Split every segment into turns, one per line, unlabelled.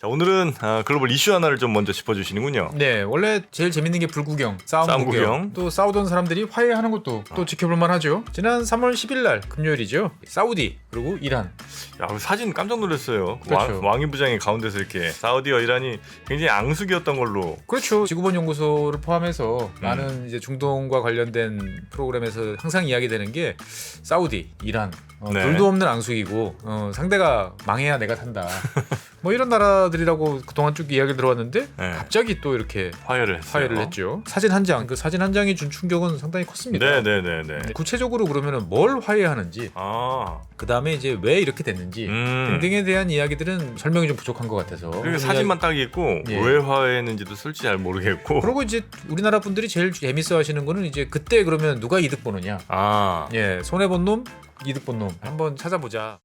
자, 오늘은 글로벌 이슈 하나를 좀 먼저 짚어주시는군요.
네, 원래 제일 재밌는 게 불구경, 싸움 구경. 또 싸우던 사람들이 화해하는 것도 또 지켜볼 만하죠. 지난 3월 10일 날 금요일이죠. 사우디 그리고 이란.
야, 그 사진 깜짝 놀랐어요.
그렇죠.
왕이 부장이 가운데서 이렇게 사우디와 이란이 굉장히 앙숙이었던 걸로.
그렇죠. 지구본 연구소를 포함해서 많은 이제 중동과 관련된 프로그램에서 항상 이야기되는 게 사우디, 이란.
네.
둘도 없는 앙숙이고 상대가 망해야 내가 탄다. 뭐 이런 나라들이라고 그동안 쭉 이야기를 들어왔는데
네.
갑자기 또 이렇게
화해를
했죠. 사진 한 장, 그 사진 한 장이 준 충격은 상당히 컸습니다.
네네네.
구체적으로 그러면은 뭘 화해하는지, 그 다음에 이제 왜 이렇게 됐는지 등등에 대한 이야기들은 설명이 좀 부족한 것 같아서.
그리고 사진만 딱 있고
예.
왜 화해했는지도 솔직히 잘 모르겠고.
그리고 이제 우리나라 분들이 제일 재밌어하시는 거는 이제 그때 그러면 누가 이득 보느냐. 예, 손해 본 놈, 이득 본 놈. 한번 찾아보자.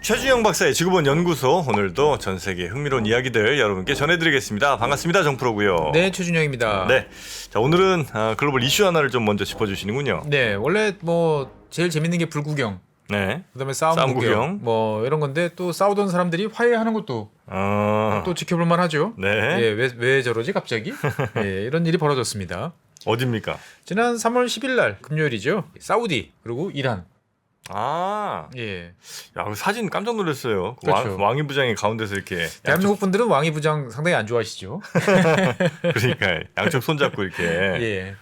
최준영 박사의 지구본 연구소, 오늘도 전 세계 흥미로운 이야기들 여러분께 전해드리겠습니다. 반갑습니다, 정프로고요.
네, 최준영입니다.
네, 자, 오늘은 글로벌 이슈 하나를 좀 먼저 짚어주시는군요.
네, 원래 뭐 제일 재밌는 게 불구경.
네.
그다음에 싸움 구경. 뭐 이런 건데 또 싸우던 사람들이 화해하는 것도 또 지켜볼 만하죠.
네.
예, 왜 저러지 갑자기? 예, 이런 일이 벌어졌습니다.
어딥니까?
지난 3월 10일 날 금요일이죠. 사우디 그리고 이란. 예.
야, 그 사진 깜짝 놀랐어요.
그렇죠.
왕이 부장이 가운데서 이렇게.
대한민국 분들은 왕이 부장 상당히 안 좋아하시죠.
그러니까 양쪽 손잡고 이렇게
예.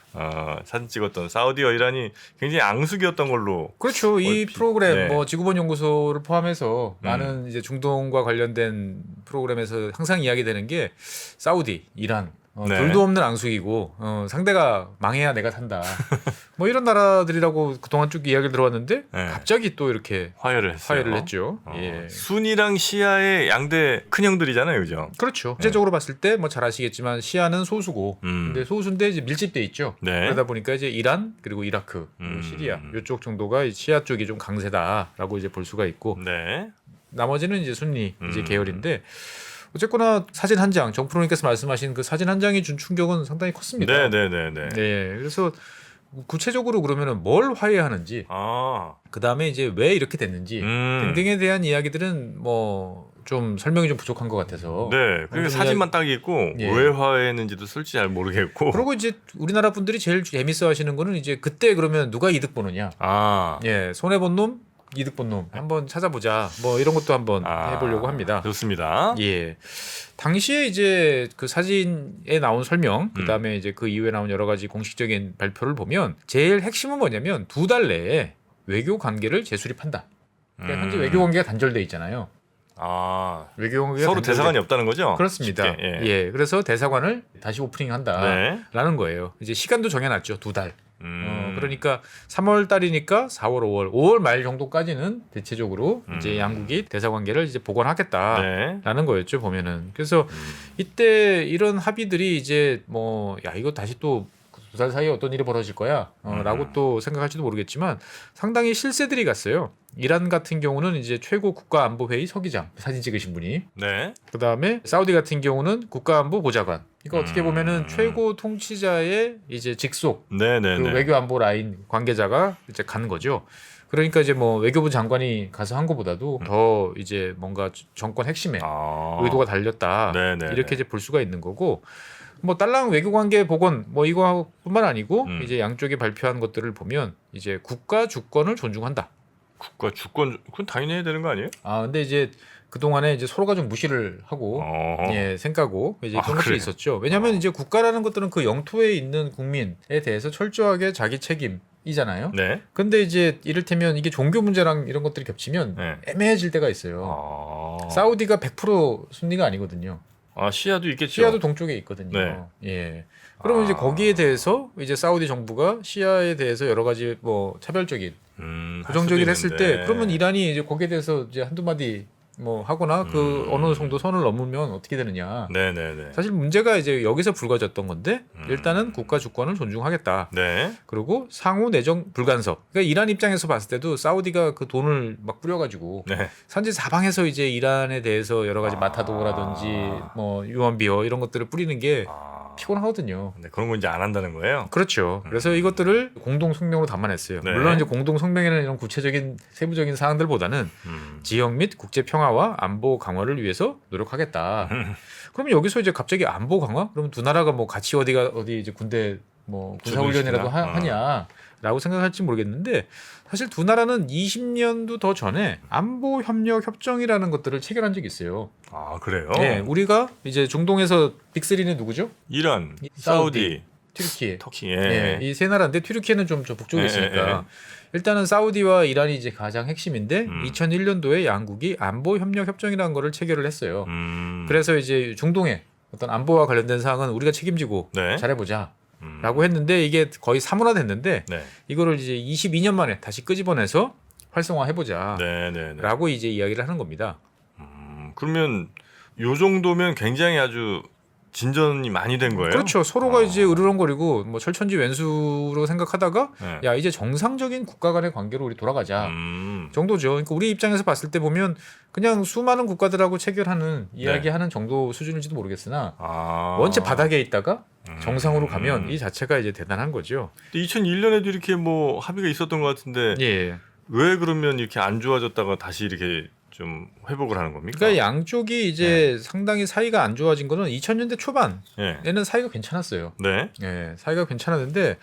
사진 찍었던 사우디와 이란이 굉장히 앙숙이었던 걸로.
그렇죠. 이 프로그램
네.
뭐 지구본 연구소를 포함해서 많은 이제 중동과 관련된 프로그램에서 항상 이야기되는 게 사우디, 이란.
네.
둘도 없는 앙숙이고 상대가 망해야 내가 산다. 뭐 이런 나라들이라고 그동안 쭉 이야기를 들어왔는데
네.
갑자기 또 이렇게
화해를
했죠. 예.
순이랑 시아의 양대 큰형들이잖아요, 그죠?
그렇죠. 국제적으로 봤을 때 뭐 잘 아시겠지만 시아는 소수고, 근데 소수인데 이제 밀집돼 있죠.
네.
그러다 보니까 이제 이란 그리고 이라크, 그리고 시리아 이쪽 정도가 시아 쪽이 좀 강세다라고 이제 볼 수가 있고,
네.
나머지는 이제 순니 이제 계열인데. 어쨌거나 사진 한 장, 정프로님께서 말씀하신 그 사진 한 장이 준 충격은 상당히 컸습니다.
네네네네.
네, 그래서 구체적으로 그러면은 뭘 화해하는지, 그 다음에 이제 왜 이렇게 됐는지 등등에 대한 이야기들은 뭐 좀 설명이 좀 부족한 것 같아서.
네. 그리고 사진만 딱 있고
예.
왜 화해했는지도 솔직히 잘 모르겠고.
그리고 이제 우리나라 분들이 제일 재밌어하시는 거는 이제 그때 그러면 누가 이득 보느냐. 예, 손해 본 놈, 이득 본 놈. 한번 찾아보자. 뭐 이런 것도 한번 해보려고 합니다.
좋습니다.
예. 당시에 이제 그 사진에 나온 설명, 그 다음에 이제 그 이후에 나온 여러 가지 공식적인 발표를 보면 제일 핵심은 뭐냐면 2달 내에 외교 관계를 재수립한다. 그러니까 현재 외교 관계가 단절돼 있잖아요. 외교 관계가
서로 대사관이 없다는 거죠?
그렇습니다.
쉽게, 예.
예. 그래서 대사관을 다시 오프닝한다라는 거예요. 이제 시간도 정해놨죠. 2달. 그러니까 3월 달이니까 4월, 5월 말 정도까지는 대체적으로 이제 양국이 대사 관계를 이제 복원하겠다라는 거였죠, 보면은. 그래서 이때 이런 합의들이 이제 뭐 야, 이거 다시 또 2달 사이에 어떤 일이 벌어질 거야 라고 또 생각할지도 모르겠지만 상당히 실세들이 갔어요. 이란 같은 경우는 이제 최고 국가안보회의 서기장, 사진 찍으신 분이.
네.
그 다음에 사우디 같은 경우는 국가안보 보좌관. 이거 어떻게 보면은 최고 통치자의 이제 직속
네네네.
그 외교안보 라인 관계자가 이제 가는 거죠. 그러니까 이제 뭐 외교부 장관이 가서 한 것보다도 더 이제 뭔가 정권 핵심에 의도가 달렸다.
네네네.
이렇게 이제 볼 수가 있는 거고. 뭐 딸랑 외교관계 복원 뭐 이거뿐만 아니고 이제 양쪽이 발표한 것들을 보면 이제 국가 주권을 존중한다.
국가 주권 그건 당연히 해야 되는 거 아니에요?
근데 이제 그 동안에 이제 서로가 좀 무시를 하고 생각하고 이제 그런 것들이 있었죠. 왜냐하면 이제 국가라는 것들은 그 영토에 있는 국민에 대해서 철저하게 자기 책임이잖아요.
네.
근데 이제 이를테면 이게 종교 문제랑 이런 것들이 겹치면 애매해질 때가 있어요. 사우디가 100% 순니가 아니거든요.
시아도 있겠죠.
시아도 동쪽에 있거든요.
네.
예. 그러면 이제 거기에 대해서 이제 사우디 정부가 시아에 대해서 여러 가지 뭐 차별적인 부정적인 했을 때 그러면 이란이 이제 거기에 대해서 이제 한두 마디 뭐 하거나 그 어느 정도 선을 넘으면 어떻게 되느냐.
네네네.
사실 문제가 이제 여기서 불거졌던 건데 일단은 국가 주권을 존중하겠다.
네.
그리고 상호 내정 불간섭. 그러니까 이란 입장에서 봤을 때도 사우디가 그 돈을 막 뿌려가지고
네.
산지 사방에서 이제 이란에 대해서 여러 가지 마타도라든지 뭐 유언비어 이런 것들을 뿌리는 게 피곤하거든요.
네, 그런 거 이제 안 한다는 거예요.
그렇죠. 그래서 이것들을 공동 성명으로 담아냈어요.
네.
물론 이제 공동 성명에는 이런 구체적인 세부적인 사항들보다는 지역 및 국제 평화와 안보 강화를 위해서 노력하겠다. 그러면 여기서 이제 갑자기 안보 강화? 그러면 두 나라가 뭐 같이 어디 이제 군대 뭐 군사훈련이라도 하냐라고 생각할지 모르겠는데 사실 두 나라는 20년도 더 전에 안보 협력 협정이라는 것들을 체결한 적이 있어요.
아 그래요?
네, 우리가 이제 중동에서 빅3는 누구죠?
이란,
사우디,
사우디,
튀르키예.
터키.
네, 이 세 나라인데 튀르키예는 좀 저 북쪽에
예,
있으니까 일단은 사우디와 이란이 이제 가장 핵심인데 2001년도에 양국이 안보 협력 협정이라는 거를 체결을 했어요. 그래서 이제 중동의 어떤 안보와 관련된 사항은 우리가 책임지고
네.
잘해보자. 라고 했는데 이게 거의 사문화됐는데
네.
이거를 이제 22년 만에 다시 끄집어내서 활성화해보자
네.
라고 이제 이야기를 하는 겁니다.
그러면 요 정도면 굉장히 아주 진전이 많이 된 거예요?
그렇죠. 서로가 이제 으르렁거리고 뭐 철천지 왼수로 생각하다가
네.
야 이제 정상적인 국가 간의 관계로 우리 돌아가자 정도죠. 그러니까 우리 입장에서 봤을 때 보면 그냥 수많은 국가들하고 체결하는 이야기하는 정도 수준일지도 모르겠으나 원체 바닥에 있다가 정상으로 가면 이 자체가 이제 대단한 거죠.
2001년에도 이렇게 뭐 합의가 있었던 것 같은데
예.
왜 그러면 이렇게 안 좋아졌다가 다시 이렇게 좀 회복을 하는 겁니까?
그러니까 양쪽이 이제 상당히 사이가 안 좋아진 거는 2000년대 초반에는 사이가 괜찮았어요.
네.
예, 사이가 괜찮았는데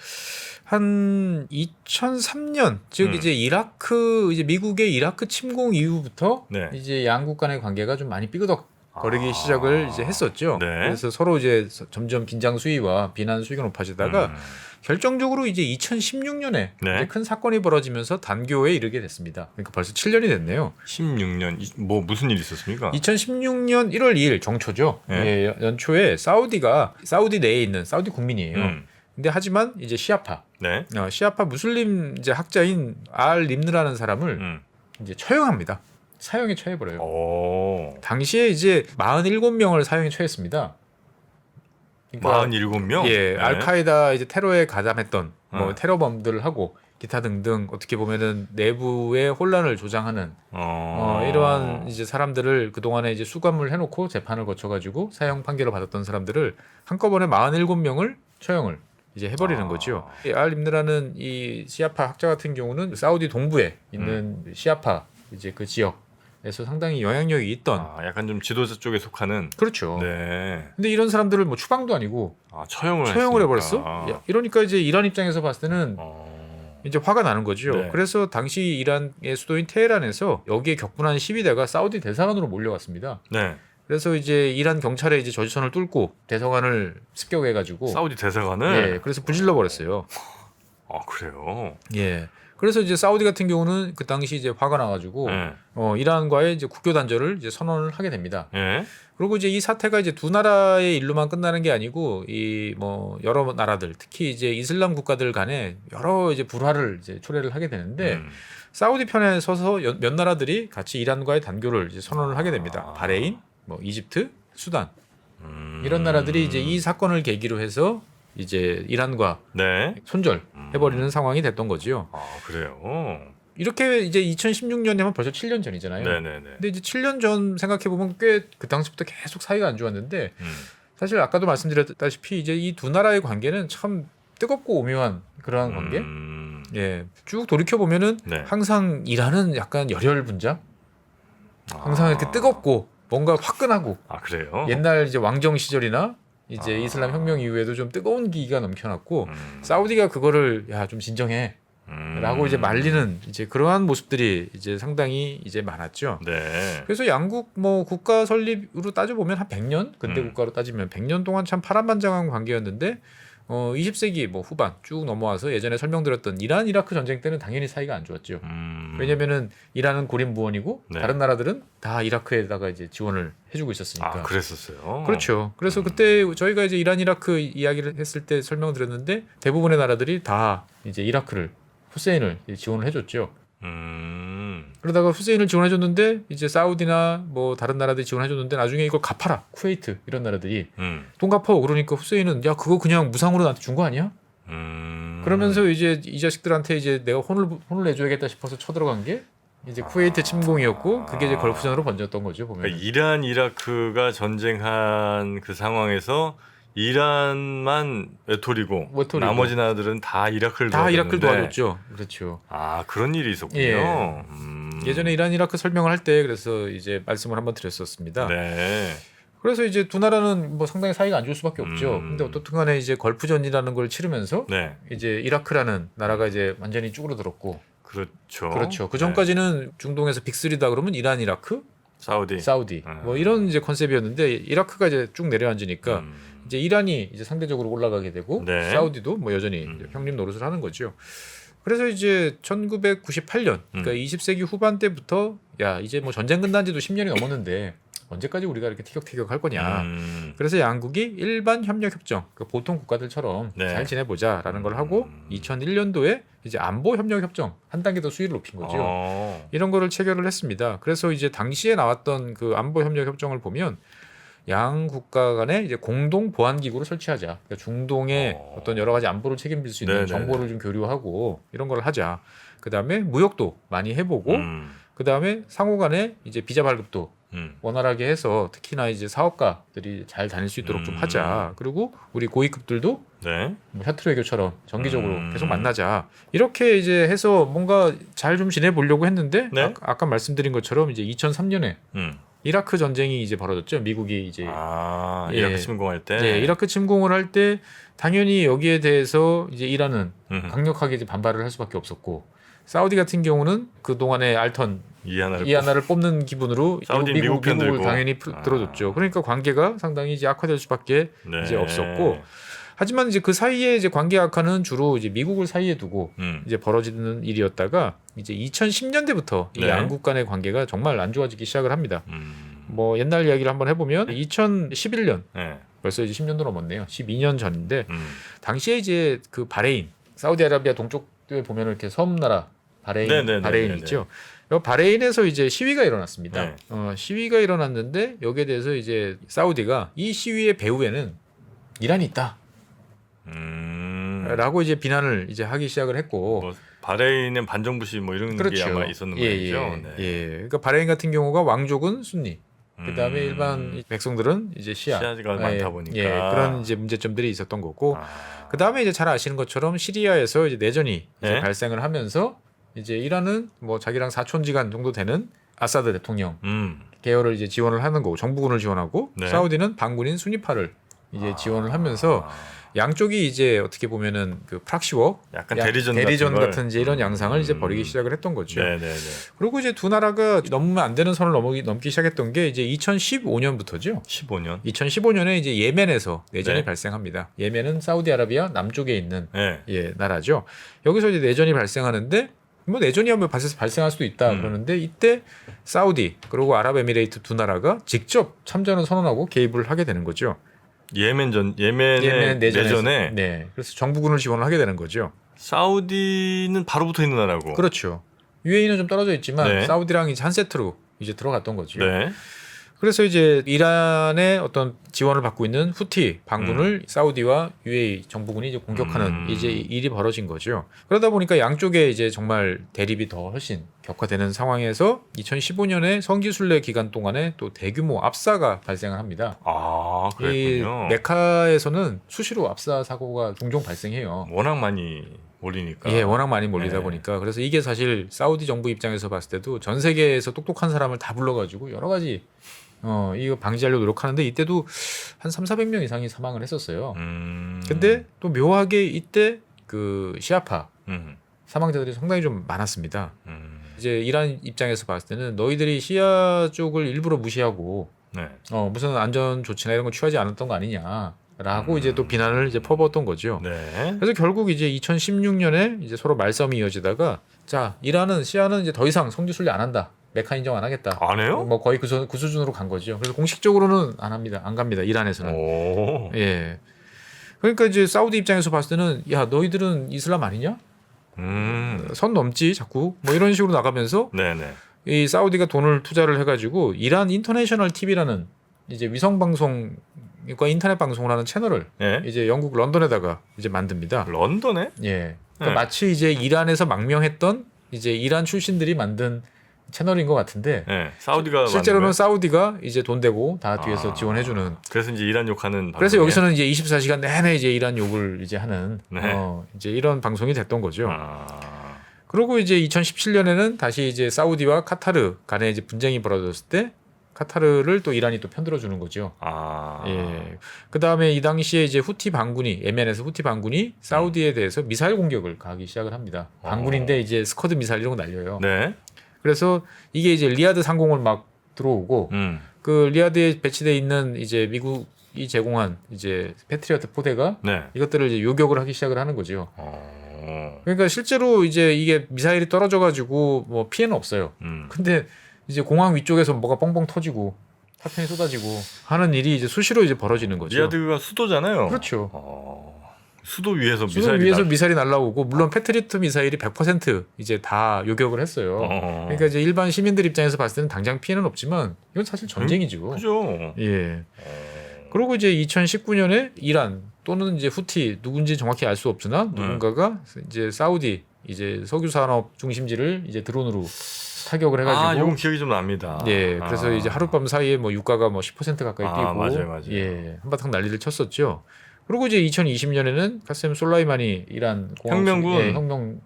한 2003년 즉 이제 이라크 이제 미국의 이라크 침공 이후부터
네.
이제 양국 간의 관계가 좀 많이 삐그덕거리기 시작을 이제 했었죠.
네.
그래서 서로 이제 점점 긴장 수위와 비난 수위가 높아지다가 결정적으로 이제 2016년에
네.
이제 큰 사건이 벌어지면서 단교에 이르게 됐습니다. 그러니까 벌써 7년이 됐네요.
16년 뭐 무슨 일이 있었습니까?
2016년 1월 2일 정초죠.
네.
예, 연초에 사우디가 사우디 내에 있는 사우디 국민이에요. 근데 하지만 이제 시아파,
네.
시아파 무슬림 이제 학자인 알 림느라는 사람을 이제 처형합니다. 사형에 처해버려요.
오.
당시에 이제 47명을 사형에 처했습니다. 그러니까
47명?
예,
네.
알카에다 이제 테러에 가담했던 뭐
어.
테러범들을 하고 기타 등등 어떻게 보면은 내부의 혼란을 조장하는 이러한 이제 사람들을 그 동안에 이제 수감을 해놓고 재판을 거쳐가지고 사형 판결을 받았던 사람들을 한꺼번에 47명을 처형을 이제 해버리는 거죠. 알 임느라는 이 시아파 학자 같은 경우는 사우디 동부에 있는 시아파 이제 그 지역에서 상당히 영향력이 있던
약간 좀 지도자 쪽에 속하는.
그렇죠.
네.
근데 이런 사람들을 뭐 추방도 아니고
처형을
해버렸어. 야, 이러니까 이제 이란 입장에서 봤을 때는 이제 화가 나는 거죠.
네.
그래서 당시 이란의 수도인 테헤란에서 여기에 격분한 시위대가 사우디 대사관으로 몰려왔습니다.
네.
그래서 이제 이란 경찰의 이제 저지선을 뚫고 대사관을 습격해가지고
사우디 대사관을.
예, 그래서 불질러 버렸어요.
그래요.
예. 그래서 이제 사우디 같은 경우는 그 당시 이제 화가 나가지고
네.
이란과의 이제 국교 단절을 이제 선언을 하게 됩니다.
예.
그리고 이제 이 사태가 이제 두 나라의 일로만 끝나는 게 아니고 이 뭐 여러 나라들 특히 이제 이슬람 국가들 간에 여러 이제 불화를 이제 초래를 하게 되는데 사우디 편에 서서 몇 나라들이 같이 이란과의 단교를 이제 선언을 하게 됩니다. 바레인, 뭐 이집트, 수단 이런 나라들이 이제 이 사건을 계기로 해서 이제 이란과
네.
손절해버리는 상황이 됐던 거지요.
그래요.
이렇게 이제 2016년이면 벌써 7년 전이잖아요.
네네네.
근데 이제 7년 전 생각해 보면 꽤 그 당시부터 계속 사이가 안 좋았는데 사실 아까도 말씀드렸다시피 이제 이 두 나라의 관계는 참 뜨겁고 오묘한 그러한 관계. 예, 쭉 돌이켜 보면은
네.
항상 이란은 약간 열혈 분장, 항상 이렇게 뜨겁고 뭔가 화끈하고.
그래요.
옛날 이제 왕정 시절이나 이제 이슬람 혁명 이후에도 좀 뜨거운 기가 넘쳐났고 사우디가 그거를 야 좀 진정해. 라고 이제 말리는 이제 그러한 모습들이 이제 상당히 이제 많았죠.
네.
그래서 양국 뭐 국가 설립으로 따져 보면 한 100년 근대 국가로 따지면 100년 동안 참 파란만장한 관계였는데 20세기 뭐 후반 쭉 넘어와서 예전에 설명드렸던 이란 이라크 전쟁 때는 당연히 사이가 안 좋았죠. 왜냐면은 이란은 고립무원이고
네.
다른 나라들은 다 이라크에다가 이제 지원을 해주고 있었으니까.
그랬었어요.
그렇죠. 그래서 그때 저희가 이제 이란 이라크 이야기를 했을 때 설명드렸는데 대부분의 나라들이 다 이제 이라크를 후세인을 지원을 해줬죠. 그러다가 후세인을 지원해줬는데 이제 사우디나 뭐 다른 나라들이 지원해줬는데 나중에 이걸 갚아라 쿠웨이트 이런 나라들이 돈 갚아. 그러니까 후세인은 야 그거 그냥 무상으로 나한테 준 거 아니야? 그러면서 이제 이 자식들한테 이제 내가 혼을 내줘야겠다 싶어서 쳐들어간 게 이제 쿠웨이트 침공이었고 그게 이제 걸프전으로 번졌던 거죠 보면.
그러니까 이란 이라크가 전쟁한 그 상황에서 이란만 외톨이고
외톨이고.
나머지 나라들은 다 이라크를
다 이라크를
도와줬는데.
도와줬죠. 그렇죠.
아 그런 일이 있었군요.
예. 예전에 이란 이라크 설명을 할 때 그래서 이제 말씀을 한번 드렸었습니다.
네.
그래서 이제 두 나라는 뭐 상당히 사이가 안 좋을 수밖에 없죠. 근데 어떻든 간에 이제 걸프전이라는 걸 치르면서
네.
이제 이라크라는 나라가 이제 완전히 쭈그러들었고
그렇죠.
그렇죠. 그 전까지는 중동에서 빅3다 그러면 이란, 이라크,
사우디.
사우디 뭐 이런 이제 컨셉이었는데 이라크가 이제 쭉 내려앉으니까 이제 이란이 이제 상대적으로 올라가게 되고
네.
사우디도 뭐 여전히 형님 노릇을 하는 거죠. 그래서 이제 1998년 그러니까 20세기 후반 때부터 야 이제 뭐 전쟁 끝난 지도 10년이 넘었는데 언제까지 우리가 이렇게 티격태격 할 거냐. 그래서 양국이 일반 협력 협정, 그러니까 보통 국가들처럼
네.
잘 지내보자라는 걸 하고 2001년도에 이제 안보 협력 협정 한 단계 더 수위를 높인 거죠. 이런 거를 체결을 했습니다. 그래서 이제 당시에 나왔던 그 안보 협력 협정을 보면 양 국가 간에 이제 공동 보안 기구를 설치하자. 그러니까 중동의 어떤 여러 가지 안보를 책임질 수 있는
네네네.
정보를 좀 교류하고 이런 걸 하자. 그다음에 무역도 많이 해보고 그다음에 상호 간에 이제 비자 발급도 원활하게 해서 특히나 이제 사업가들이 잘 다닐 수 있도록 좀 하자. 그리고 우리 고위급들도
네.
뭐 샤트르 외교처럼 정기적으로 계속 만나자. 이렇게 이제 해서 뭔가 잘 좀 지내보려고 했는데
네.
아까 말씀드린 것처럼 이제 2003년에 이라크 전쟁이 이제 벌어졌죠. 미국이 이제 예.
이라크 침공할 때.
예, 이라크 침공을 할 때 당연히 여기에 대해서 이제 이란은 강력하게 이제 반발을 할 수밖에 없었고 사우디 같은 경우는 그 동안에 알턴 이하나를 뽑는 기분으로
사우디
미국을
들고.
당연히 들어줬죠. 그러니까 관계가 상당히 이제 악화될 수밖에
네.
이제 없었고. 하지만 이제 그 사이에 이제 관계 악화는 주로 이제 미국을 사이에 두고 이제 벌어지는 일이었다가 이제 2010년대부터 이
네.
양국 간의 관계가 정말 안 좋아지기 시작을 합니다. 뭐 옛날 이야기를 한번 해보면 2011년
네.
벌써 이제 10년도 넘었네요. 12년 전인데 당시에 이제 그 바레인, 사우디아라비아 동쪽에 보면 이렇게 섬나라 바레인 있죠. 바레인에서 이제 시위가 일어났습니다.
네.
시위가 일어났는데 여기에 대해서 이제 사우디가 이 시위의 배후에는 이란이 있다. 라고 이제 비난을 이제 하기 시작을 했고
뭐 바레인은 반정부시 뭐 이런
그렇죠.
게 아마 있었는 모양이죠. 네.
예. 그러니까 바레인 같은 경우가 왕족은 순니, 그다음에 일반 백성들은 이제
시아가 많다 보니까
그런 이제 문제점들이 있었던 거고 그다음에 이제 잘 아시는 것처럼 시리아에서 이제 내전이 이제
네?
발생을 하면서 이제 이란은 뭐 자기랑 사촌지간 정도 되는 아사드 대통령 계열을 이제 지원을 하는 거고 정부군을 지원하고
네.
사우디는 반군인 수니파를 이제 지원을 하면서 양쪽이 이제 어떻게 보면은 그 프락시워
약간 대리전
같은 이제 이런 양상을 이제 벌이기 시작을 했던 거죠.
네네네.
그리고 이제 두 나라가 넘으면 안 되는 선을 넘기 시작했던 게 이제 2015년부터죠.
15년.
2015년에 이제 예멘에서 내전이
네.
발생합니다. 예멘은 사우디아라비아 남쪽에 있는
네.
나라죠. 여기서 이제 내전이 발생하는데 뭐 내전이 한번 발생할 수도 있다 그러는데 이때 사우디 그리고 아랍에미레이트 두 나라가 직접 참전을 선언하고 개입을 하게 되는 거죠.
예멘의 내전에
네. 그래서 정부군을 지원을 하게 되는 거죠.
사우디는 바로 붙어 있는 나라고.
그렇죠. UAE는 좀 떨어져 있지만
네.
사우디랑 이제 한 세트로 이제 들어갔던 거죠.
네.
그래서 이제 이란의 어떤 지원을 받고 있는 후티 반군을 사우디와 UAE 정부군이 이제 공격하는 이제 일이 벌어진 거죠. 그러다 보니까 양쪽에 이제 정말 대립이 더 훨씬 격화되는 상황에서 2015년에 성지순례 기간 동안에 또 대규모 압사가 발생을 합니다.
아, 그랬군요.
이 메카에서는 수시로 압사 사고가 종종 발생해요.
워낙 많이 몰리니까.
예, 워낙 많이 몰리다
네.
보니까 그래서 이게 사실 사우디 정부 입장에서 봤을 때도 전 세계에서 똑똑한 사람을 다 불러가지고 여러 가지 이거 방지하려고 노력하는데 이때도 한 300~400명 이상이 사망을 했었어요. 근데 또 묘하게 이때 그 시아파 사망자들이 상당히 좀 많았습니다. 이제 이란 입장에서 봤을 때는 너희들이 시아 쪽을 일부러 무시하고
네.
무슨 안전 조치나 이런 거 취하지 않았던 거 아니냐라고 이제 또 비난을 이제 퍼부었던 거죠.
네.
그래서 결국 이제 2016년에 이제 서로 말싸움이 이어지다가 자 이란은 시아는 이제 더 이상 성지순례 안 한다. 메카 인정 안 하겠다.
안 해요?
뭐 거의 그 수준으로 간 거죠. 그래서 공식적으로는 안 합니다. 안 갑니다. 이란에서는.
오.
예. 그러니까 이제 사우디 입장에서 봤을 때는 야 너희들은 이슬람 아니냐? 선 넘지 자꾸 뭐 이런 식으로 나가면서
네네.
이 사우디가 돈을 투자를 해가지고 이란 인터내셔널 TV라는 이제 위성 방송과 인터넷 방송을 하는 채널을
네.
이제 영국 런던에다가 이제 만듭니다.
런던에?
예. 그러니까
네.
마치 이제 이란에서 망명했던 이제 이란 출신들이 만든 채널인 것 같은데
네, 사우디가
실제로는 사우디가 이제 돈 대고 다 뒤에서 지원해주는.
그래서 이제 이란 욕하는.
그래서
방송에?
여기서는 이제 24시간 내내 이제 이란 욕을 이제 하는
네.
이제 이런 방송이 됐던 거죠. 그리고 이제 2017년에는 다시 이제 사우디와 카타르 간에 이제 분쟁이 벌어졌을 때 카타르를 또 이란이 또 편들어 주는 거죠. 예. 그 다음에 이 당시에 이제 후티 반군이 예멘에서 후티 반군이 사우디에 대해서 미사일 공격을 가기 시작을 합니다. 반군인데 이제 스커드 미사일 이런 거 날려요.
네.
그래서 이게 이제 리야드 상공을 막 들어오고 그 리야드에 배치돼 있는 이제 미국이 제공한 이제 패트리어트 포대가
네.
이것들을 이제 요격을 하기 시작을 하는 거죠. 그러니까 실제로 이제 이게 미사일이 떨어져 가지고 뭐 피해는 없어요. 근데 이제 공항 위쪽에서 뭐가 뻥뻥 터지고 파편이 쏟아지고 하는 일이 이제 수시로 이제 벌어지는 거죠.
리야드가 수도잖아요.
그렇죠.
수도 위에서
미사일이 날라오고 물론 패트리어트 미사일이 100% 이제 다 요격을 했어요. 그러니까 이제 일반 시민들 입장에서 봤을 때는 당장 피해는 없지만 이건 사실 전쟁이죠.
그죠.
예. 그리고 이제 2019년에 이란 또는 이제 후티 누군지 정확히 알 수 없으나 누군가가 이제 사우디 이제 석유 산업 중심지를 이제 드론으로 타격을 해가지고
이건 기억이 좀 납니다.
예, 그래서 이제 하룻밤 사이에 뭐 유가가 뭐 10% 가까이 뛰고
맞아요.
예, 한바탕 난리를 쳤었죠. 그리고 이제 2020년에는 카셈 솔라이마니 이란
혁명군
혁명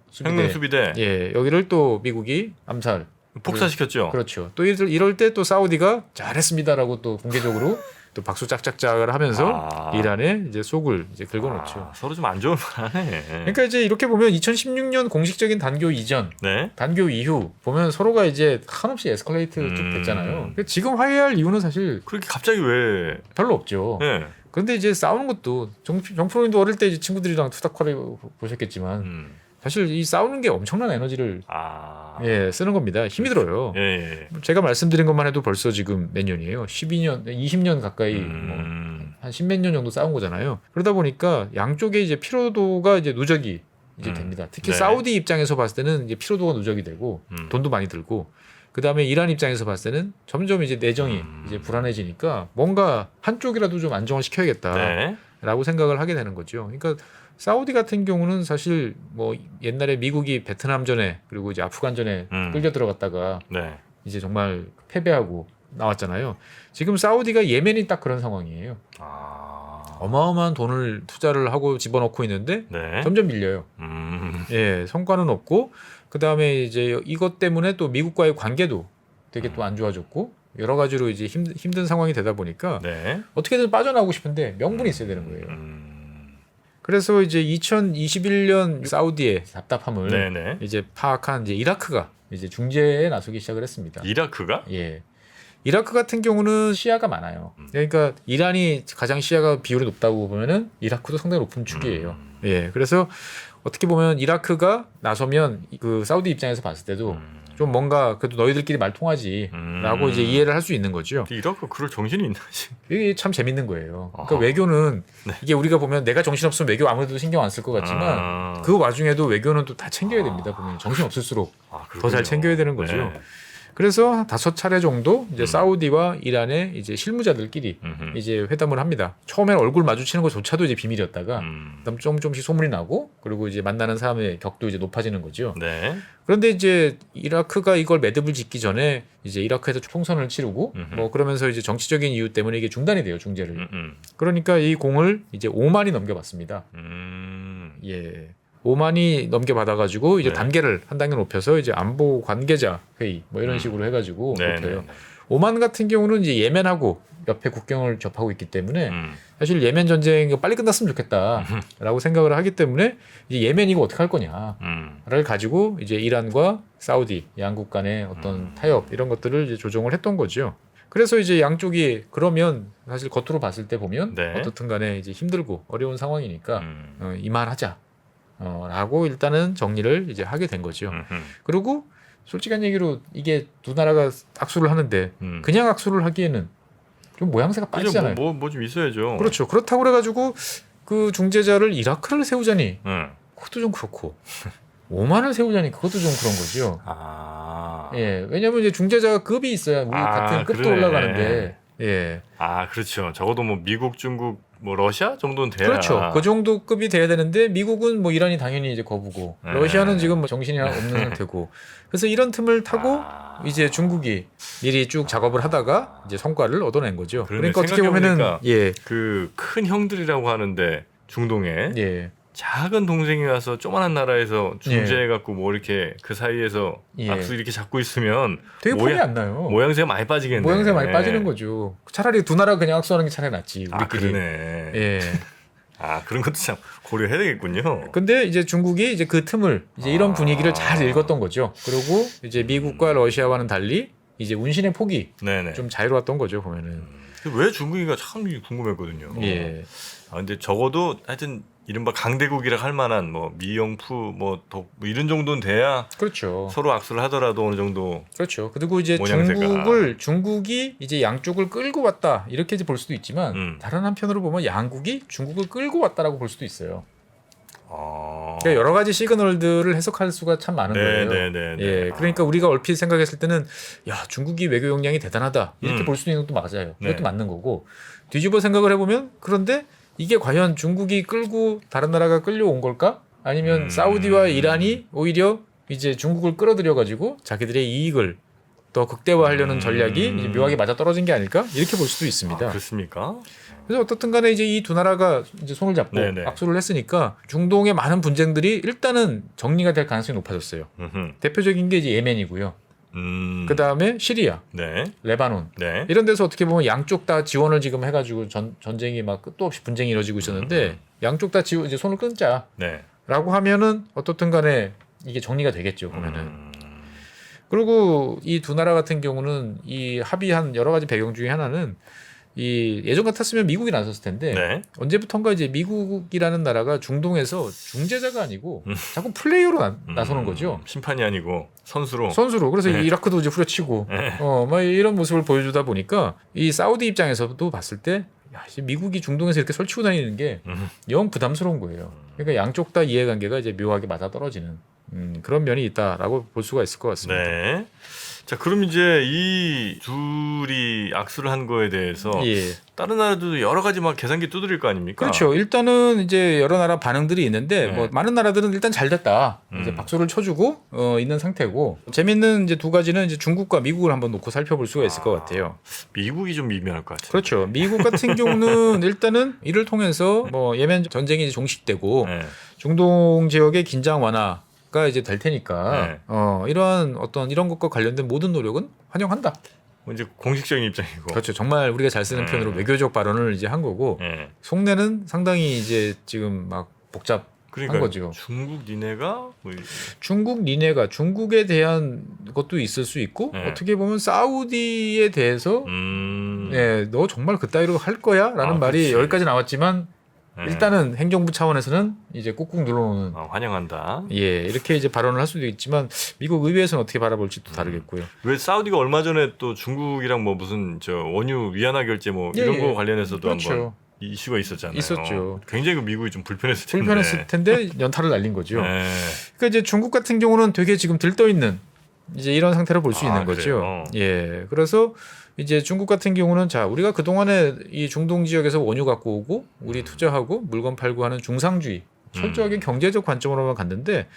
수비대 예, 여기를 또 미국이 암살
폭사시켰죠.
그렇죠. 또 이럴 때 또 사우디가 잘했습니다라고 또 공개적으로 또 박수 짝짝짝을 하면서 이란에 이제 속을 이제 긁어놓죠.
서로 좀 안 좋은 말하네.
그러니까 이제 이렇게 보면 2016년 공식적인 단교 이전,
네?
단교 이후 보면 서로가 이제 한없이 에스컬레이트 쭉 됐잖아요. 그러니까 지금 화해할 이유는 사실
그렇게 갑자기 왜?
별로 없죠.
네.
그런데 이제 싸우는 것도 정프로님도 어릴 때 이제 친구들이랑 투닥거리 보셨겠지만 사실 이 싸우는 게 엄청난 에너지를 예, 쓰는 겁니다. 힘이 들어요.
예.
제가 말씀드린 것만 해도 벌써 지금 몇 년이에요? 12년, 20년 가까이 한 10몇 년 정도 싸운 거잖아요. 그러다 보니까 양쪽에 이제 피로도가 이제 누적이 이제 됩니다. 특히
네.
사우디 입장에서 봤을 때는 이제 피로도가 누적이 되고 돈도 많이 들고 그다음에 이란 입장에서 봤을 때는 점점 이제 내정이 이제 불안해지니까 뭔가 한쪽이라도 좀 안정을 시켜야겠다라고 생각을 하게 되는 거죠. 그러니까 사우디 같은 경우는 사실 뭐 옛날에 미국이 베트남전에 그리고 이제 아프간전에 끌려 들어갔다가 이제 정말 패배하고 나왔잖아요. 지금 사우디가 예멘이 딱 그런 상황이에요. 어마어마한 돈을 투자를 하고 집어넣고 있는데 점점 밀려요. 예, 성과는 없고 그 다음에 이제 이것 때문에 또 미국과의 관계도 되게 또 안 좋아졌고 여러 가지로 이제 힘든 상황이 되다 보니까 어떻게든 빠져나오고 싶은데 명분이 있어야 되는 거예요. 그래서 이제 2021년 사우디의 답답함을 이제 파악한 이제 이라크가 이제 중재에 나서기 시작을 했습니다.
이라크가?
예. 이라크 같은 경우는 시아가 많아요. 그러니까 이란이 가장 시아가 비율이 높다고 보면은 이라크도 상당히 높은 축이에요. 예. 그래서 어떻게 보면 이라크가 나서면 그 사우디 입장에서 봤을 때도 좀 뭔가 그래도 너희들끼리 말 통하지라고 이제 이해를 할 수 있는 거죠.
이라크 그럴 정신이 있나?
이게 참 재밌는 거예요. 그러니까 외교는 이게 우리가 보면 내가 정신 없으면 외교 아무래도 신경 안 쓸 것 같지만 그 와중에도 외교는 또 다 챙겨야 됩니다. 보면 정신 없을수록 더 잘 챙겨야 되는 거죠. 그래서 5차례 정도 이제 사우디와 이란의 이제 실무자들끼리 이제 회담을 합니다. 처음에는 얼굴 마주치는 것조차도 이제 비밀이었다가 그다음 조금씩 소문이 나고 그리고 이제 만나는 사람의 격도 이제 높아지는 거죠. 그런데 이제 이라크가 이걸 매듭을 짓기 전에 이제 이라크에서 총선을 치르고 뭐 그러면서 이제 정치적인 이유 때문에 이게 중단이 돼요, 중재를. 그러니까 이 공을 이제 오만이 넘겨받습니다. 예. 오만이 넘겨받아가지고 이제 단계를 한 단계 높여서 이제 안보 관계자 회의 뭐 이런 식으로 해가지고 높여요. 오만 같은 경우는 이제 예멘하고 옆에 국경을 접하고 있기 때문에 사실 예멘 전쟁이 빨리 끝났으면 좋겠다라고 생각을 하기 때문에 이제 예멘 이거 어떻게 할 거냐를 가지고 이제 이란과 사우디 양국 간의 어떤 타협 이런 것들을 이제 조정을 했던 거죠. 그래서 이제 양쪽이 그러면 사실 겉으로 봤을 때 보면 어떻든 간에 이제 힘들고 어려운 상황이니까 이만하자. 라고 일단은 정리를 이제 하게 된 거죠. 그리고 솔직한 얘기로 이게 두 나라가 악수를 하는데 그냥 악수를 하기에는 좀 모양새가 빠지잖아요.
뭐 좀 있어야죠.
그렇죠. 그렇다고 그래가지고 그 중재자를 이라크를 세우자니 그것도 좀 그렇고 오만을 세우자니 그것도 좀 그런 거죠. 예, 왜냐하면 이제 중재자가 급이 있어야 우리 같은 급도 올라가는데. 예.
그렇죠. 적어도 뭐 미국, 중국 뭐 러시아 정도는 돼야.
그렇죠. 그 정도 급이 돼야 되는데 미국은 뭐 이란이 당연히 이제 거부고
네.
러시아는 지금 뭐 정신이 없는 상태고 그래서 이런 틈을 타고 이제 중국이 미리 쭉 작업을 하다가 이제 성과를 얻어낸 거죠.
그러네.
그러니까 어떻게 보면은 예,
그 큰 형들이라고 하는데 중동에
예,
작은 동생이 와서 조그만한 나라에서 중재해갖고 뭐 이렇게 그 사이에서
예.
악수 이렇게 잡고 있으면
되게 폼이 안 나요.
모양새가 많이 빠지겠네.
모양새 많이 빠지는 거죠. 차라리 두 나라 그냥 악수하는 게 차라리 낫지.
아,
우리끼리.
그러네.
예.
아, 그런 것도 참 고려해야 되겠군요.
근데 이제 중국이 이제 그 틈을 이제 이런 분위기를 잘 읽었던 거죠. 그리고 이제 미국과 러시아와는 달리 이제 운신의 폭이
네네.
좀 자유로웠던 거죠, 보면은.
왜 중국이가 참 궁금했거든요.
예.
아, 근데 적어도 하여튼 이른바 강대국이라 할 만한 뭐 미영프 뭐 이런 정도는 돼야
그렇죠.
서로 악수를 하더라도 어느 정도.
그렇죠. 그리고 이제
모양새가.
중국이 이제 양쪽을 끌고 왔다 이렇게 이제 볼 수도 있지만 다른 한편으로 보면 양국이 중국을 끌고 왔다라고 볼 수도 있어요. 그러니까 여러 가지 시그널들을 해석할 수가 참 많은 거예요.
네네네.
예, 그러니까 우리가 얼핏 생각했을 때는 야 중국이 외교 역량이 대단하다 이렇게 볼 수도 있는 것도 맞아요. 그것도
네.
맞는 거고 뒤집어 생각을 해보면 그런데 이게 과연 중국이 끌고 다른 나라가 끌려온 걸까? 아니면 사우디와 이란이 오히려 이제 중국을 끌어들여 가지고 자기들의 이익을 더 극대화하려는 전략이 이제 묘하게 맞아 떨어진 게 아닐까? 이렇게 볼 수도 있습니다.
아, 그렇습니까?
그래서 어떻든 간에 이제 이 두 나라가 이제 손을 잡고
네네.
악수를 했으니까 중동의 많은 분쟁들이 일단은 정리가 될 가능성이 높아졌어요. 대표적인 게 이제 예멘이고요. 그 다음에 시리아,
네.
레바논
네.
이런 데서 어떻게 보면 양쪽 다 지원을 지금 해가지고 전쟁이 막 끝도 없이 분쟁이 이루어지고 있었는데 양쪽 다 이제 손을 끊자라고
네.
하면은 어떻든 간에 이게 정리가 되겠죠 보면은. 그리고 이 두 나라 같은 경우는 이 합의한 여러 가지 배경 중에 하나는 이 예전 같았으면 미국이 나섰을 텐데
네.
언제부턴가 이제 미국이라는 나라가 중동에서 중재자가 아니고 자꾸 플레이어로 나서는 거죠.
심판이 아니고 선수로.
그래서
네.
이라크도 이제 후려치고
네.
막 이런 모습을 보여주다 보니까 이 사우디 입장에서도 봤을 때 야, 미국이 중동에서 이렇게 설치고 다니는 게 영 부담스러운 거예요. 그러니까 양쪽 다 이해관계가 이제 묘하게 맞아 떨어지는 그런 면이 있다라고 볼 수가 있을 것 같습니다.
네. 자, 그럼 이제 이 둘이 악수를 한 거에 대해서
예.
다른 나라들도 여러 가지 막 계산기 두드릴 거 아닙니까?
그렇죠. 일단은 이제 여러 나라 반응들이 있는데
네.
뭐 많은 나라들은 일단 잘 됐다. 이제 박수를 쳐주고 있는 상태고 재밌는 이제 두 가지는 이제 중국과 미국을 한번 놓고 살펴볼 수가 있을 것 같아요.
미국이 좀 미묘할 것 같아요.
그렇죠. 미국 같은 경우는 일단은 이를 통해서 뭐 예멘 전쟁이 이제 종식되고
네.
중동 지역의 긴장 완화가 이제 될 테니까
네.
이러한 어떤 이런 것과 관련된 모든 노력은 환영한다.
뭐 이제 공식적인 입장이고.
그렇죠. 정말 우리가 잘 쓰는 표현으로 외교적 발언을 이제 한 거고
네.
속내는 상당히 이제 지금 막 복잡한
그러니까
거죠.
중국 니네가 뭐
중국 니네가 중국에 대한 것도 있을 수 있고
네.
어떻게 보면 사우디에 대해서 너 정말 그따위로 할 거야라는 말이
그치.
여기까지 나왔지만
네.
일단은 행정부 차원에서는 이제 꾹꾹 눌러놓는
환영한다.
이렇게 이제 발언을 할 수도 있지만 미국 의회에서는 어떻게 바라볼지 또 다르겠고요.
왜 사우디가 얼마 전에 또 중국이랑 뭐 무슨 저 원유 위안화 결제 뭐 이런 거 관련해서도
그렇죠.
한번 이슈가 있었잖아요.
있었죠.
굉장히 그 미국이 좀 불편했을 텐데.
불편했을 텐데 연타를 날린 거죠.
네.
그러니까 이제 중국 같은 경우는 되게 지금 들떠 있는 이제 이런 상태로 볼 수 있는
그래요?
거죠. 예. 그래서 이제 중국 같은 경우는 자, 우리가 그동안에 이 중동 지역에서 원유 갖고 오고 우리 투자하고 물건 팔고 하는 중상주의 철저하게 경제적 관점으로만 갔는데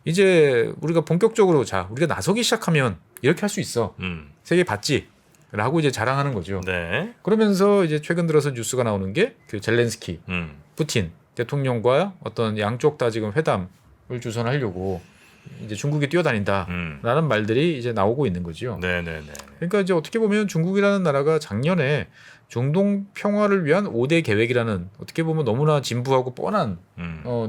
이제 우리가 본격적으로 자, 우리가 나서기 시작하면 이렇게 할 수 있어. 세계 봤지? 라고 이제 자랑하는 거죠.
네.
그러면서 이제 최근 들어서 뉴스가 나오는 게 그 젤렌스키, 푸틴 대통령과 어떤 양쪽 다 지금 회담을 주선하려고 이제 중국이 뛰어다닌다라는 말들이 이제 나오고 있는 거죠.
네네네.
그러니까 이제 어떻게 보면 중국이라는 나라가 작년에 중동 평화를 위한 5대 계획이라는 어떻게 보면 너무나 진부하고 뻔한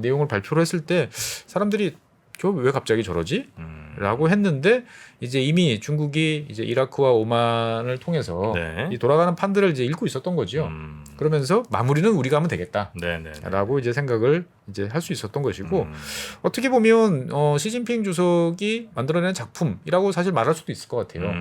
내용을 발표를 했을 때 사람들이 저 왜 갑자기 저러지? 라고 했는데 이제 이미 중국이 이제 이라크와 오만을 통해서
네.
이 돌아가는 판들을 이제 읽고 있었던 거죠. 그러면서 마무리는 우리가 하면 되겠다.
네네.
라고 이제 생각을 이제 할 수 있었던 것이고 어떻게 보면 시진핑 주석이 만들어낸 작품이라고 사실 말할 수도 있을 것 같아요.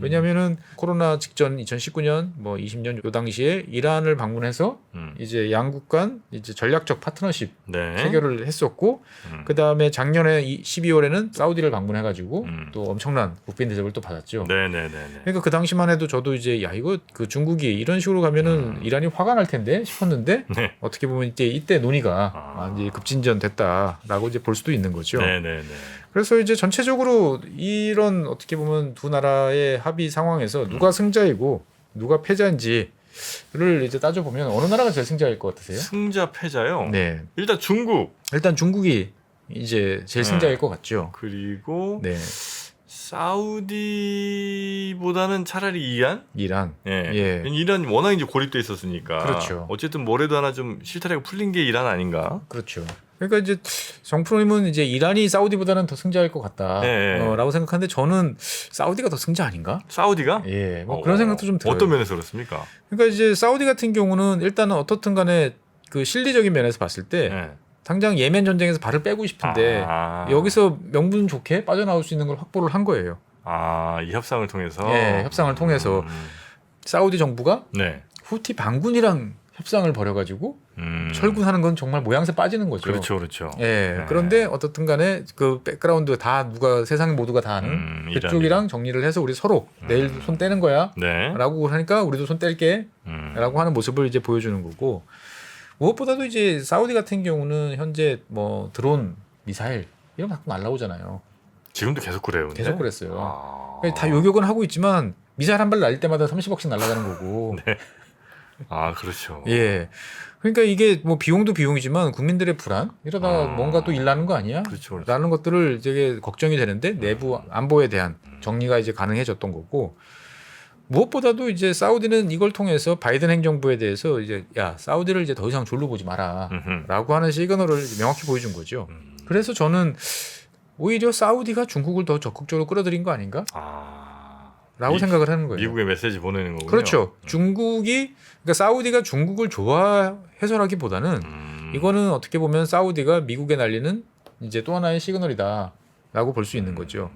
왜냐하면은 코로나 직전 2019년 뭐 20년 요 당시에 이란을 방문해서 이제 양국 간 이제 전략적 파트너십
네.
체결을 했었고 그 다음에 작년에 12월에는 사우디를 방문했. 해가지고 또 엄청난 국빈 대접을 또 받았죠.
네네네.
그러니까 그 당시만 해도 저도 이제 야 이거 그 중국이 이런 식으로 가면은 이란이 화가 날 텐데 싶었는데
네.
어떻게 보면 이때 논의가 이제 급진전됐다라고 이제 볼 수도 있는 거죠.
네네네.
그래서 이제 전체적으로 이런 어떻게 보면 두 나라의 합의 상황에서 누가 승자이고 누가 패자인지를 이제 따져보면 어느 나라가 제일 승자일 것 같으세요?
승자 패자요.
네.
일단 중국.
일단 중국이 이제 제일 승자일 것 같죠.
그리고
네.
사우디보다는 차라리 이란?
이란.
예.
예.
이란 워낙 이제 고립돼 있었으니까.
그렇죠.
어쨌든 뭐래도 하나 좀 실타래가 풀린 게 이란 아닌가?
그렇죠. 그러니까 이제 정프로님은 이제 이란이 사우디보다는 더 승자일 것 같다.
네.
라고 생각하는데 저는 사우디가 더 승자 아닌가?
사우디가?
예. 뭐 그런 생각도 좀 들어요.
어떤 면에서 그렇습니까?
그러니까 이제 사우디 같은 경우는 일단은 어떻든 간에 그 실리적인 면에서 봤을 때
네.
당장 예멘 전쟁에서 발을 빼고 싶은데 여기서 명분 좋게 빠져나올 수 있는 걸 확보를 한 거예요.
이 협상을 통해서.
예, 협상을 통해서 사우디 정부가
네.
후티 반군이랑 협상을 벌여가지고 철군하는 건 정말 모양새 빠지는 거죠.
그렇죠, 그렇죠.
예.
네.
그런데 어떻든 간에 그 백그라운드 다 누가 세상 모두가 다 아는 그쪽이랑 정리를 해서 우리 서로 내일 손 떼는 거야.
네.
라고 하니까 우리도 손 뗄게. 라고 하는 모습을 이제 보여주는 거고. 무엇보다도 이제 사우디 같은 경우는 현재 뭐 드론, 미사일 이런 거 자꾸 날라오잖아요.
지금도 계속 그래요. 근데?
계속 그랬어요. 다 요격은 하고 있지만 미사일 한 발 날릴 때마다 30억씩 날아가는 거고.
네. 그렇죠.
예. 그러니까 이게 뭐 비용도 비용이지만 국민들의 불안 이러다가 뭔가 또 일 나는 거 아니야?
그렇죠, 그렇죠.
라는 것들을 되게 걱정이 되는데 내부 안보에 대한 정리가 이제 가능해졌던 거고 무엇보다도 이제 사우디는 이걸 통해서 바이든 행정부에 대해서 이제 야 사우디를 이제 더 이상 졸로 보지 마라라고 하는 시그널을 명확히 보여준 거죠. 그래서 저는 오히려 사우디가 중국을 더 적극적으로 끌어들인 거 아닌가? 라고 생각을 하는 거예요.
미국의 메시지 보내는 거군요.
그렇죠. 중국이 그러니까 사우디가 중국을 좋아해서라기보다는 이거는 어떻게 보면 사우디가 미국에 날리는 이제 또 하나의 시그널이다라고 볼 수 있는 거죠.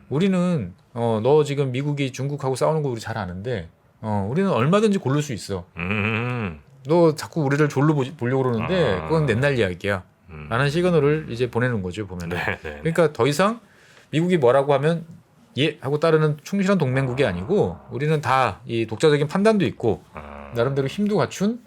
우리는 너 지금 미국이 중국하고 싸우는 거 우리 잘 아는데 우리는 얼마든지 고를 수 있어. 너 자꾸 우리를 졸로 보려고 그러는데 그건 옛날 이야기야. 라는 시그널을 이제 보내는 거죠, 보면은. 그러니까 더 이상 미국이 뭐라고 하면 예 하고 따르는 충실한 동맹국이 아니고 우리는 다 이 독자적인 판단도 있고 나름대로 힘도 갖춘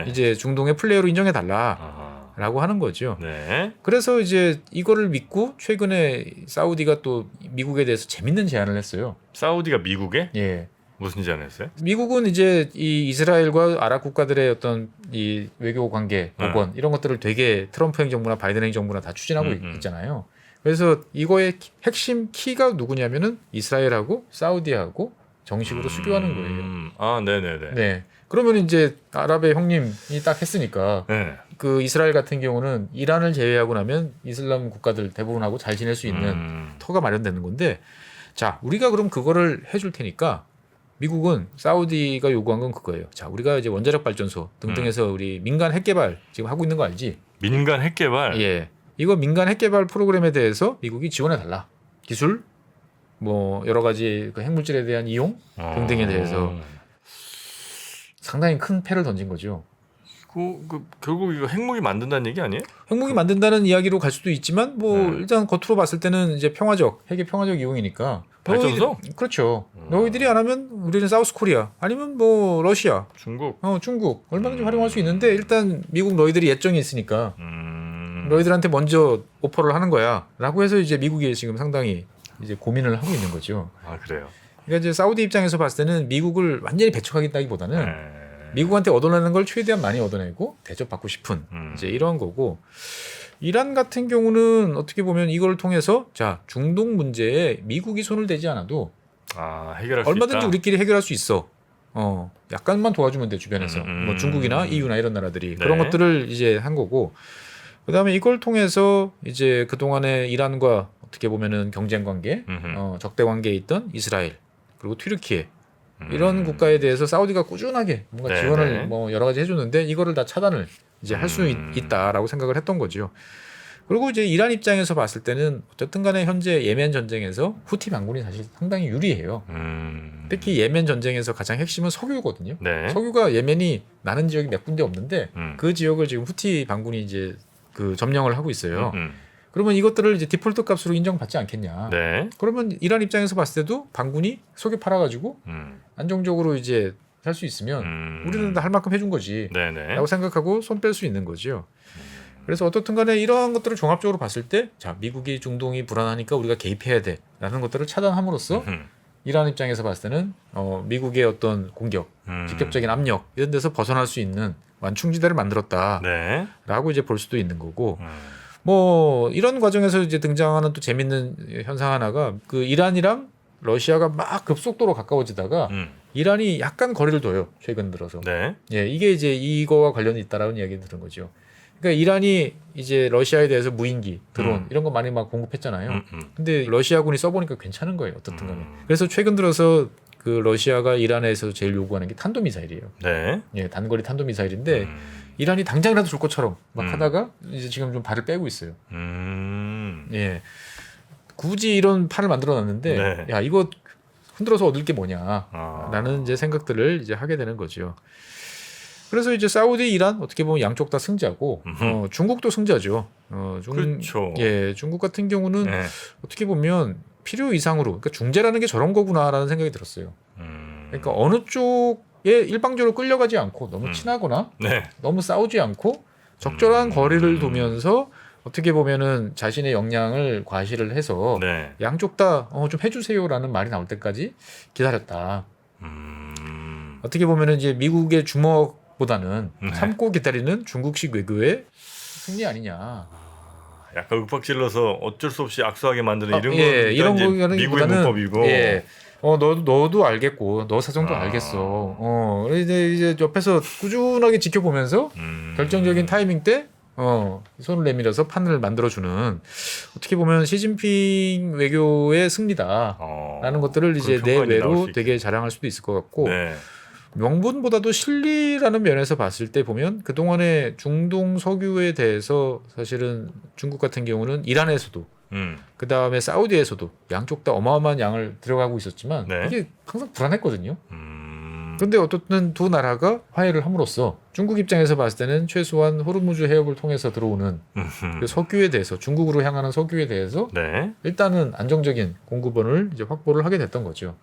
이제 중동의 플레이어로 인정해 달라라고 하는 거죠.
네.
그래서 이제 이거를 믿고 최근에 사우디가 또 미국에 대해서 재밌는 제안을 했어요.
사우디가 미국에?
예.
무슨 제안을 했어요?
미국은 이제 이 이스라엘과 아랍 국가들의 어떤 이 외교 관계, 보건 이런 것들을 되게 트럼프 행정부나 바이든 행정부나 다 추진하고 있잖아요. 그래서 이거의 핵심 키가 누구냐면은 이스라엘하고 사우디하고 정식으로 수교하는 거예요.
네네네.
네. 그러면 이제 아랍의 형님이 딱 했으니까
네.
그 이스라엘 같은 경우는 이란을 제외하고 나면 이슬람 국가들 대부분하고 잘 지낼 수 있는 터가 마련되는 건데 자, 우리가 그럼 그거를 해줄 테니까 미국은 사우디가 요구한 건 그거예요. 자, 우리가 이제 원자력 발전소 등등해서 우리 민간 핵 개발 지금 하고 있는 거 알지?
민간 핵 개발?
예. 이거 민간 핵 개발 프로그램에 대해서 미국이 지원해 달라. 기술, 뭐 여러 가지 그 핵물질에 대한 이용 등등에 대해서 상당히 큰 패를 던진 거죠.
결국 이거 핵무기 만든다는 얘기 아니에요?
핵무기 만든다는 이야기로 갈 수도 있지만 뭐 일단 겉으로 봤을 때는 이제 핵의 평화적 이용이니까.
발전소?
그렇죠. 너희들이 안 하면 우리는 사우스 코리아 아니면 뭐 러시아,
중국,
중국 얼마든지 활용할 수 있는데 일단 미국 너희들이 예정이 있으니까 너희들한테 먼저 오퍼를 하는 거야라고 해서 이제 미국이 지금 상당히 이제 고민을 하고 있는 거죠.
그래요.
그러니까 이제 사우디 입장에서 봤을 때는 미국을 완전히 배척하겠다기보다는 미국한테 얻어내는 걸 최대한 많이 얻어내고 대접받고 싶은 이제 이런 거고. 이란 같은 경우는 어떻게 보면 이걸 통해서 자 중동 문제에 미국이 손을 대지 않아도
해결할 수
얼마든지
있다?
우리끼리 해결할 수 있어. 약간만 도와주면 돼 주변에서 뭐 중국이나 EU나 이런 나라들이 그런 것들을 이제 한 거고. 그다음에 이걸 통해서 이제 그 동안에 이란과 어떻게 보면은 경쟁 관계, 적대 관계에 있던 이스라엘 그리고 튀르키예 이런 국가에 대해서 사우디가 꾸준하게 뭔가 지원을 뭐 여러 가지 해줬는데 이거를 다 차단을 이제 할 수 있다라고 생각을 했던 거죠. 그리고 이제 이란 입장에서 봤을 때는 어쨌든 간에 현재 예멘 전쟁에서 후티 반군이 사실 상당히 유리해요. 특히 예멘 전쟁에서 가장 핵심은 석유거든요. 석유가 예멘이 나는 지역이 몇 군데 없는데 그 지역을 지금 후티 반군이 이제 그 점령을 하고 있어요. 그러면 이것들을 이제 디폴트 값으로 인정받지 않겠냐.
네.
그러면 이란 입장에서 봤을 때도 반군이 속여 팔아가지고 안정적으로 이제 살 수 있으면 우리는 다 할 만큼 해준 거지.
네네.
라고 생각하고 손 뺄 수 있는 거죠. 그래서 어떻든 간에 이러한 것들을 종합적으로 봤을 때 자, 미국이 중동이 불안하니까 우리가 개입해야 돼 라는 것들을 차단함으로써 이란 입장에서 봤을 때는 미국의 어떤 공격, 직접적인 압력 이런 데서 벗어날 수 있는 완충지대를 만들었다라고
네.
이제 볼 수도 있는 거고 뭐 이런 과정에서 이제 등장하는 또 재밌는 현상 하나가 그 이란이랑 러시아가 막 급속도로 가까워지다가 이란이 약간 거리를 둬요. 최근 들어서.
네.
예, 이게 이제 이거와 관련이 있다라는 이야기를 들은 거죠. 그러니까 이란이 이제 러시아에 대해서 무인기, 드론 이런 거 많이 막 공급했잖아요. 근데 러시아군이 써보니까 괜찮은 거예요. 어떻든 간에. 그래서 최근 들어서 그 러시아가 이란에서 제일 요구하는 게 탄도미사일이에요.
네.
예, 단거리 탄도미사일인데 이란이 당장이라도 줄 것처럼 막 하다가 이제 지금 좀 발을 빼고 있어요. 예. 굳이 이런 판을 만들어 놨는데
네.
야, 이거 흔들어서 얻을 게 뭐냐라는 이제 생각들을 이제 하게 되는 거죠. 그래서 이제 사우디, 이란 어떻게 보면 양쪽 다 승자고 중국도 승자죠.
그렇죠.
예, 중국 같은 경우는
네.
어떻게 보면 필요 이상으로, 그러니까 중재라는 게 저런 거구나라는 생각이 들었어요. 그러니까 어느 쪽에 일방적으로 끌려가지 않고 너무 친하거나
네.
너무 싸우지 않고 적절한 거리를 두면서 어떻게 보면은 자신의 역량을 과시를 해서
네.
양쪽 다 좀 해주세요라는 말이 나올 때까지 기다렸다. 어떻게 보면은 이제 미국의 주먹보다는
네.
참고 기다리는 중국식 외교의 승리 아니냐.
약간 윽박질러서 어쩔 수 없이 악수하게 만드는 이런
예,
건
이런
이제
거는
미국의 문법이고.
예. 너도 알겠고 너 사정도 알겠어. 이제 옆에서 꾸준하게 지켜보면서 결정적인 타이밍 때 손을 내밀어서 판을 만들어주는 어떻게 보면 시진핑 외교의 승리다라는 것들을 이제
그런 평가가 나올
내외로
수
되게 자랑할 수도 있을 것 같고
네.
명분보다도 실리라는 면에서 봤을 때 보면 그동안에 중동 석유에 대해서 사실은 중국 같은 경우는 이란에서도 그 다음에 사우디에서도 양쪽 다 어마어마한 양을 들어가고 있었지만
네.
이게 항상 불안했거든요. 그런데 어떻든 두 나라가 화해를 함으로써 중국 입장에서 봤을 때는 최소한 호르무즈 해협을 통해서 들어오는 그 석유에 대해서 중국으로 향하는 석유에 대해서
네.
일단은 안정적인 공급원을 이제 확보를 하게 됐던 거죠.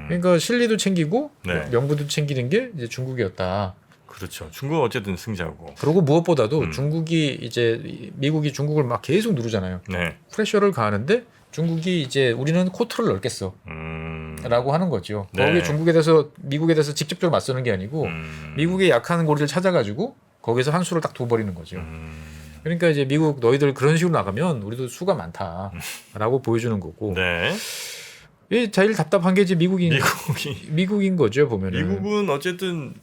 그러니까 실리도 챙기고
네.
명분도 챙기는 게 이제 중국이었다.
그렇죠. 중국은 어쨌든 승자고.
그리고 무엇보다도 중국이 이제 미국이 중국을 막 계속 누르잖아요.
네.
프레셔를 가하는데 중국이 이제 우리는 코트를 넓겠어. 라고 하는 거죠.
네.
거기 미국에 대해서 직접적으로 맞서는 게 아니고 미국의 약한 고리를 찾아가지고 거기서 한 수를 딱 둬버리는 거죠. 그러니까 이제 미국 너희들 그런 식으로 나가면 우리도 수가 많다라고 보여주는 거고.
네.
제일 답답한 게 이제 미국인 거죠 보면은.
미국은 어쨌든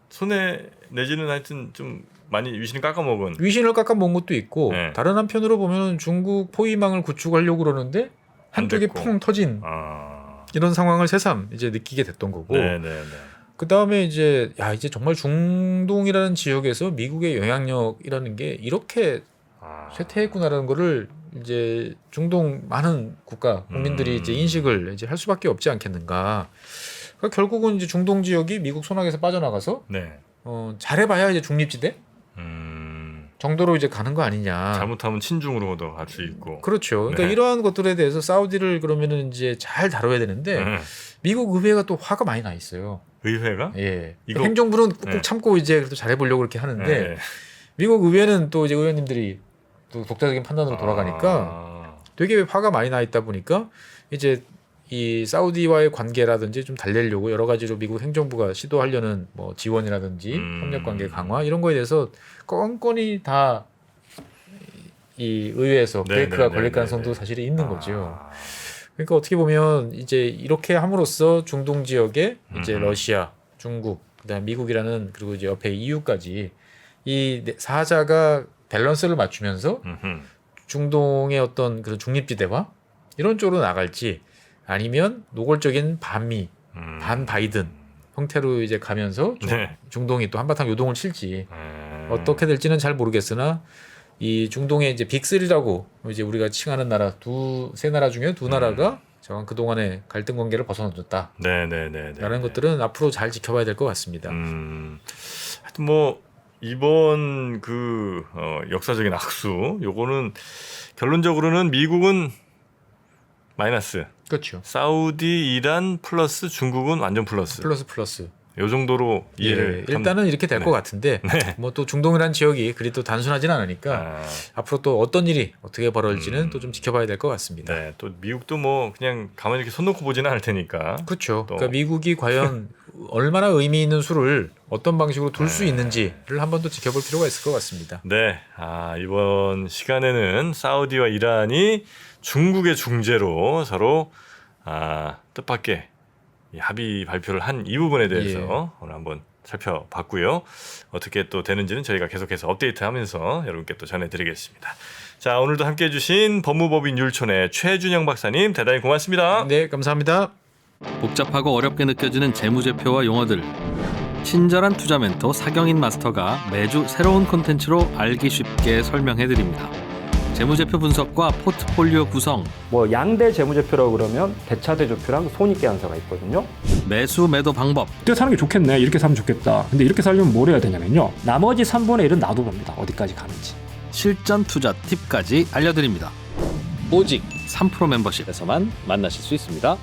손해 내지는 하여튼 좀 많이 위신을 깎아먹은.
위신을 깎아먹은 것도 있고
네.
다른 한편으로 보면 중국 포위망을 구축하려고 그러는데 한쪽이
됐고.
퐁 터진 이런 상황을 새삼 이제 느끼게 됐던 거고.
네네네.
그 다음에 이제 이제 정말 중동이라는 지역에서 미국의 영향력이라는 게 이렇게 쇠퇴했구나라는 거를 이제 중동 많은 국가 국민들이 이제 인식을 이제 할 수밖에 없지 않겠는가. 그러니까 결국은 이제 중동 지역이 미국 손아귀에서 빠져나가서
네.
잘해봐야 이제 중립지대 정도로 이제 가는 거 아니냐.
잘못하면 친중으로도 갈 수 있고.
그렇죠. 그러니까
네.
이러한 것들에 대해서 사우디를 그러면은 이제 잘 다뤄야 되는데 미국 의회가 또 화가 많이 나 있어요.
의회가?
예.
이거-
행정부는 꼭
네.
참고 이제 그래도 잘해보려고 그렇게 하는데
네.
미국 의회는 또 이제 의원님들이 또 독자적인 판단으로 돌아가니까 되게 화가 많이 나 있다 보니까 이제 이 사우디와의 관계라든지 좀 달래려고 여러 가지로 미국 행정부가 시도하려는 뭐 지원이라든지 협력 관계 강화 이런 거에 대해서 껌껌이 다 이 의회에서
네,
브레이크가
네,
걸릴
네,
가능성도
네.
사실 있는 거죠. 그러니까 어떻게 보면 이제 이렇게 함으로써 중동 지역에 이제 러시아, 중국, 그다음 미국이라는 그리고 이제 옆에 EU까지 이 사자가 밸런스를 맞추면서 중동의 어떤 그런 중립지대화 이런 쪽으로 나갈지 아니면 노골적인 반미, 반 바이든 형태로 이제 가면서
네.
중동이 또 한바탕 요동을 칠지 어떻게 될지는 잘 모르겠으나 이 중동의 이제 빅3라고 이제 우리가 칭하는 나라 세 나라 중에 두 나라가 정말 그 동안의 갈등 관계를 벗어나줬다.
네네네.
라는 것들은 앞으로 잘 지켜봐야 될 것 같습니다.
하여튼 뭐 이번 그 역사적인 악수 요거는 결론적으로는 미국은 마이너스,
그렇죠.
사우디, 이란 플러스 중국은 완전 플러스.
플러스.
요 정도로 이해를
일단은 이렇게 될 것 같은데 뭐 또 중동이라는 지역이 그리 또 단순하진 않으니까 앞으로 또 어떤 일이 어떻게 벌어질지는 또 좀 지켜봐야 될 것 같습니다.
네, 또 미국도 뭐 그냥 가만히 이렇게 손 놓고 보지는 않을 테니까.
그렇죠. 그러니까 미국이 과연 얼마나 의미 있는 수를 어떤 방식으로 둘 수 있는지를 한번 더 지켜볼 필요가 있을 것 같습니다.
네, 이번 시간에는 사우디와 이란이 중국의 중재로 서로 뜻밖의 이 합의 발표를 한 이 부분에 대해서 오늘 한번 살펴봤고요. 어떻게 또 되는지는 저희가 계속해서 업데이트하면서 여러분께 또 전해드리겠습니다. 자, 오늘도 함께해 주신 법무법인 율촌의 최준영 박사님 대단히 고맙습니다.
네, 감사합니다.
복잡하고 어렵게 느껴지는 재무제표와 용어들. 친절한 투자 멘토 사경인 마스터가 매주 새로운 콘텐츠로 알기 쉽게 설명해드립니다. 재무제표 분석과 포트폴리오 구성,
뭐 양대 재무제표라고 그러면 대차대조표랑 손익계산서가 있거든요.
매수 매도 방법,
이때 사는 게 좋겠네. 이렇게 사면 좋겠다. 근데 이렇게 살려면 뭘 해야 되냐면요. 나머지 3분의 1은 놔둬봅니다. 어디까지 가는지.
실전 투자 팁까지 알려드립니다.
오직
3프로 멤버십에서만
만나실 수 있습니다.